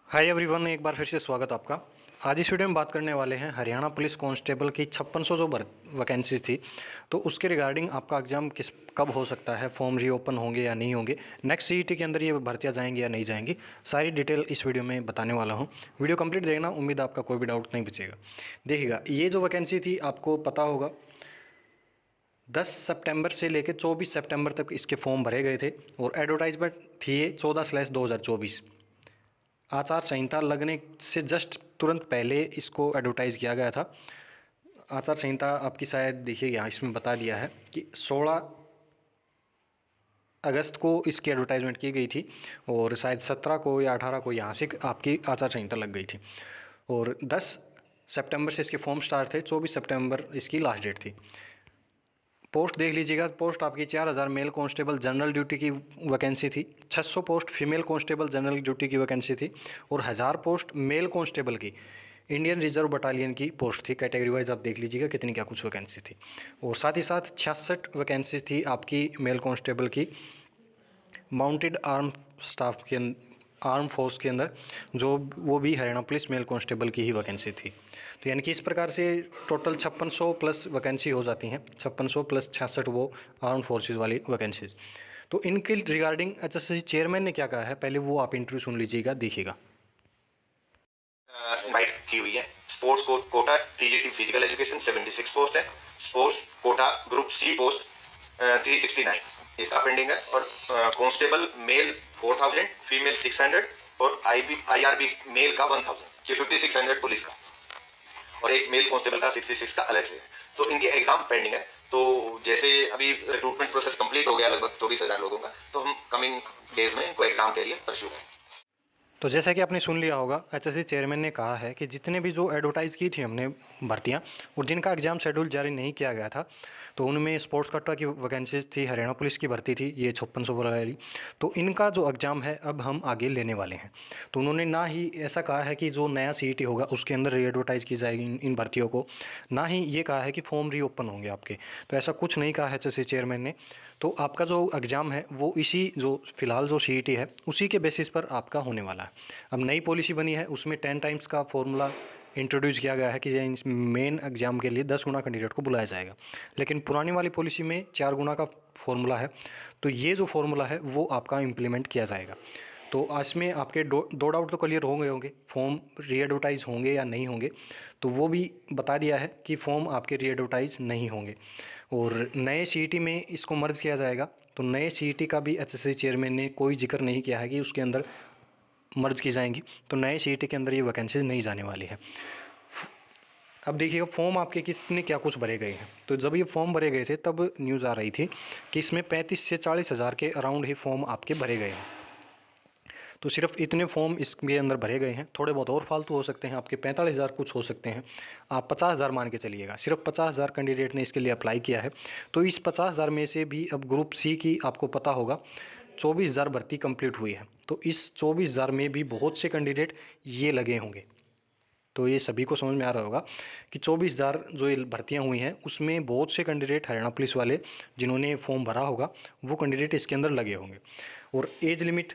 Hi everyone, एक बार फिर से स्वागत आपका। आज इस वीडियो में बात करने वाले हैं हरियाणा पुलिस कांस्टेबल की 5600 जो वैकेंसी थी, तो उसके रिगार्डिंग आपका एग्ज़ाम कब हो सकता है, फॉर्म रीओपन होंगे या नहीं होंगे, नेक्स्ट सीईटी के अंदर ये भर्तियां जाएंगी या नहीं जाएंगी, सारी डिटेल इस वीडियो में बताने वाला हूँ। वीडियो कंप्लीट देखना, उम्मीद आपका कोई भी डाउट नहीं बचेगा। देखिएगा, ये जो वैकेंसी थी आपको पता होगा 10 सितंबर से लेकर 24 सितंबर तक इसके फॉर्म भरे गए थे और एडवर्टाइजमेंट थी 14/2024। आचार संहिता लगने से जस्ट तुरंत पहले इसको एडवर्टाइज़ किया गया था। आचार संहिता आपकी शायद देखिए यहाँ इसमें बता दिया है कि 16 अगस्त को इसकी एडवर्टाइजमेंट की गई थी और शायद 17 को या 18 को यहाँ से आपकी आचार संहिता लग गई थी और 10 सितंबर से इसके फॉर्म स्टार्ट थे, 24 सितंबर इसकी लास्ट डेट थी। पोस्ट देख लीजिएगा, पोस्ट आपकी 4000 मेल कांस्टेबल जनरल ड्यूटी की वैकेंसी थी, 600 post female constable general duty की वैकेंसी थी और 1000 पोस्ट मेल कांस्टेबल की इंडियन रिजर्व बटालियन की पोस्ट थी। कैटेगरी वाइज आप देख लीजिएगा कितनी क्या कुछ वैकेंसी थी। और साथ ही साथ 66 वैकेंसी थी आपकी मेल कांस्टेबल की माउंटेड आर्म फोर्स के अंदर, जो वो भी हरियाणा पुलिस मेल कांस्टेबल की ही वैकेंसी थी। तो यानी कि इस प्रकार से टोटल 5600 प्लस वैकेंसी हो जाती हैं, 5600 प्लस 66 वो आर्म फोर्सेज वाली वैकेंसीज। तो इनके रिगार्डिंग एचएसएससी चेयरमैन ने क्या कहा है, पहले वो आप इंटरव्यू सुन लीजिएगा, देखिएगा। इनवाइट की हुई है। Sports quota TGT physical education 76 post है। Sports quota group C post 369 इसका पेंडिंग है। और कांस्टेबल मेल 4000, फीमेल 600 और आईआरबी मेल का 1000, 5600 पुलिस का और एक मेल कांस्टेबल का 66 का अलग से है। तो इनके एग्जाम पेंडिंग है। तो जैसे अभी रिक्रूटमेंट प्रोसेस कंप्लीट हो गया लगभग 24,000 लोगों का, तो हम कमिंग डेज में इनको एग्जाम के लिए परस्यू करेंगे। तो जैसा कि आपने सुन लिया होगा, एचएससी चेयरमैन ने कहा है कि जितने भी जो एडवर्टाइज़ की थी हमने भर्तियां और जिनका एग्ज़ाम शेड्यूल जारी नहीं किया गया था, तो उनमें स्पोर्ट्स कोटा की वैकेंसीज थी, हरियाणा पुलिस की भर्ती थी, ये 5600 वाली, तो इनका जो एग्ज़ाम है अब हम आगे लेने वाले हैं। तो उन्होंने ना ही ऐसा कहा है कि जो नया सीईटी होगा उसके अंदर री एडवर्टाइज़ की जाएगी इन भर्तियों को, ना ही ये कहा है कि फॉर्म रीओपन होंगे आपके। तो ऐसा कुछ नहीं कहा है एचएससी चेयरमैन ने। तो आपका जो एग्ज़ाम है वो इसी जो फ़िलहाल जो सीईटी है उसी के बेसिस पर आपका होने वाला है। अब नई पॉलिसी बनी है, उसमें 10 टाइम्स का फॉर्मूला इंट्रोड्यूस किया गया है कि मेन एग्ज़ाम के लिए 10 गुना कैंडिडेट को बुलाया जाएगा, लेकिन पुरानी वाली पॉलिसी में 4 गुना का फॉर्मूला है। तो ये जो फॉर्मूला है वो आपका इम्प्लीमेंट किया जाएगा। तो इसमें आपके दो डाउट तो क्लियर होंगे, फॉर्म री एडवर्टाइज़ होंगे या नहीं होंगे। तो वो भी बता दिया है कि फॉर्म आपके री एडवर्टाइज़ नहीं होंगे और नए सीईटी में इसको मर्ज किया जाएगा। तो नए सीईटी का भी एचएससी चेयरमैन ने कोई जिक्र नहीं किया है कि उसके अंदर मर्ज की जाएंगी, तो नए सीईटी के अंदर ये वैकेंसीज नहीं जाने वाली है। अब देखिएगा फॉर्म आपके कितने क्या कुछ भरे गए हैं। तो जब ये फॉर्म भरे गए थे तब न्यूज़ आ रही थी कि इसमें 35 से 40 हज़ार के अराउंड ही फॉर्म आपके भरे गए हैं। तो सिर्फ इतने फॉर्म इसके अंदर भरे गए हैं, थोड़े बहुत और फालतू हो सकते हैं आपके, 45,000 कुछ हो सकते हैं, आप 50,000 मान के चलिएगा। सिर्फ 50,000 कैंडिडेट ने इसके लिए अप्लाई किया है। तो इस 50,000 में से भी अब ग्रुप सी की आपको पता होगा 24,000 भर्ती कंप्लीट हुई है। तो इस 24,000 में भी बहुत से कैंडिडेट ये लगे होंगे। तो ये सभी को समझ में आ रहा होगा कि 24,000 जो ये भर्तियाँ हुई हैं उसमें बहुत से कैंडिडेट हरियाणा पुलिस वाले जिन्होंने फॉर्म भरा होगा वो कैंडिडेट इसके अंदर लगे होंगे। और एज लिमिट,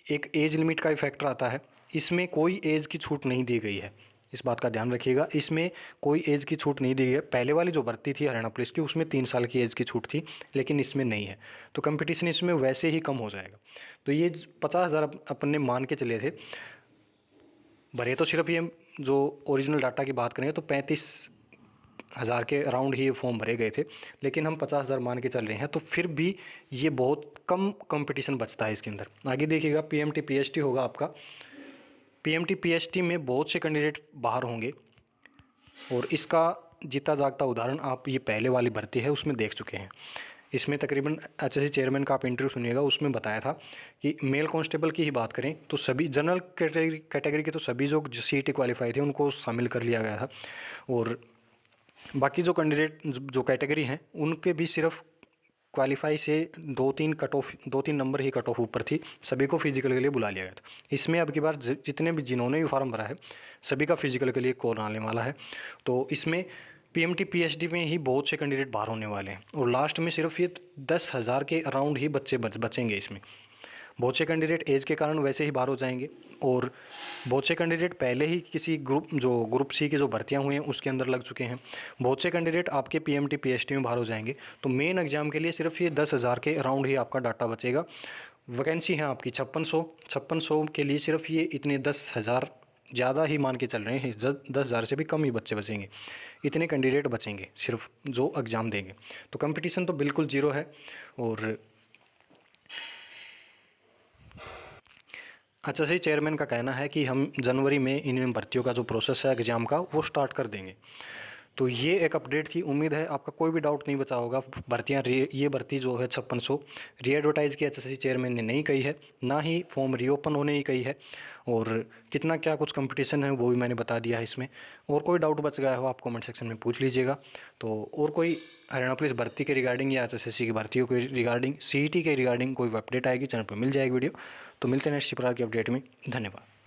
एक एज लिमिट का फैक्टर आता है, इसमें कोई एज की छूट नहीं दी गई है, इस बात का ध्यान रखिएगा। इसमें कोई एज की छूट नहीं दी गई है। पहले वाली जो भर्ती थी हरियाणा पुलिस की उसमें 3 साल की एज की छूट थी, लेकिन इसमें नहीं है। तो कंपटीशन इसमें वैसे ही कम हो जाएगा। तो ये 50,000 अपन ने मान के चले थे भरे, तो सिर्फ ये जो ओरिजिनल डाटा की बात करें तो 35,000 के अराउंड ही ये फॉर्म भरे गए थे, लेकिन हम 50,000 मान के चल रहे हैं, तो फिर भी ये बहुत कम कंपटीशन बचता है इसके अंदर। आगे देखिएगा पीएमटी पीएसटी होगा आपका, पीएमटी पीएसटी में बहुत से कैंडिडेट बाहर होंगे और इसका जीता जागता उदाहरण आप ये पहले वाली भर्ती है उसमें देख चुके हैं। इसमें तकरीबन एचएससी चेयरमैन का आप इंटरव्यू सुनिएगा, उसमें बताया था कि मेल कांस्टेबल की ही बात करें तो सभी जनरल कैटेगरी के तो सभी जो सीईटी क्वालिफाई थे उनको शामिल कर लिया गया था और बाकी जो कैंडिडेट जो कैटेगरी हैं उनके भी सिर्फ क्वालिफाई से 2-3 नंबर ही कट ऑफ ऊपर थी, सभी को फिजिकल के लिए बुला लिया गया था। इसमें अब की बार जितने भी जिन्होंने भी फार्म भरा है सभी का फिजिकल के लिए कॉल आने वाला है। तो इसमें पीएमटी पीएचडी में ही बहुत से कैंडिडेट बाहर होने वाले हैं और लास्ट में सिर्फ ये 10,000 के अराउंड ही बच्चे बचेंगे इसमें। बहुत से कैंडिडेट एज के कारण वैसे ही बाहर हो जाएंगे और बहुत से कैंडिडेट पहले ही किसी ग्रुप सी की जो भर्तियां हुई हैं उसके अंदर लग चुके हैं। बहुत से कैंडिडेट आपके पीएमटी पीएसटी में बाहर हो जाएंगे। तो मेन एग्जाम के लिए सिर्फ ये 10,000 के अराउंड ही आपका डाटा बचेगा। वैकेंसी है आपकी 5600 के लिए सिर्फ ये इतने 10,000 ज़्यादा ही मान के चल रहे हैं, 10,000 से भी कम ही बच्चे बचेंगे। इतने कैंडिडेट बचेंगे सिर्फ जो एग्ज़ाम देंगे। तो कंपटीशन तो बिल्कुल ज़ीरो है। और एचएससी चेयरमैन का कहना है कि हम जनवरी में इन भर्तियों का जो प्रोसेस है एग्ज़ाम का वो स्टार्ट कर देंगे। तो ये एक अपडेट थी। उम्मीद है आपका कोई भी डाउट नहीं बचा होगा। भर्तियाँ ये भर्ती जो है 5600 री एडवर्टाइज़ की एचएससी चेयरमैन ने नहीं कही है, ना ही फॉर्म रीओपन होने ही कही है। और कितना क्या कुछ कंपटीशन है वो भी मैंने बता दिया है इसमें। और कोई डाउट बच गया हो आप कमेंट सेक्शन में पूछ लीजिएगा। तो और कोई हरियाणा पुलिस भर्ती के रिगार्डिंग या एचएससी की भर्तियों के रिगार्डिंग, सीईटी के रिगार्डिंग कोई अपडेट आएगी चैनल पर मिल जाएगी वीडियो। तो मिलते हैं नेक्स्ट प्रकार की अपडेट में। धन्यवाद।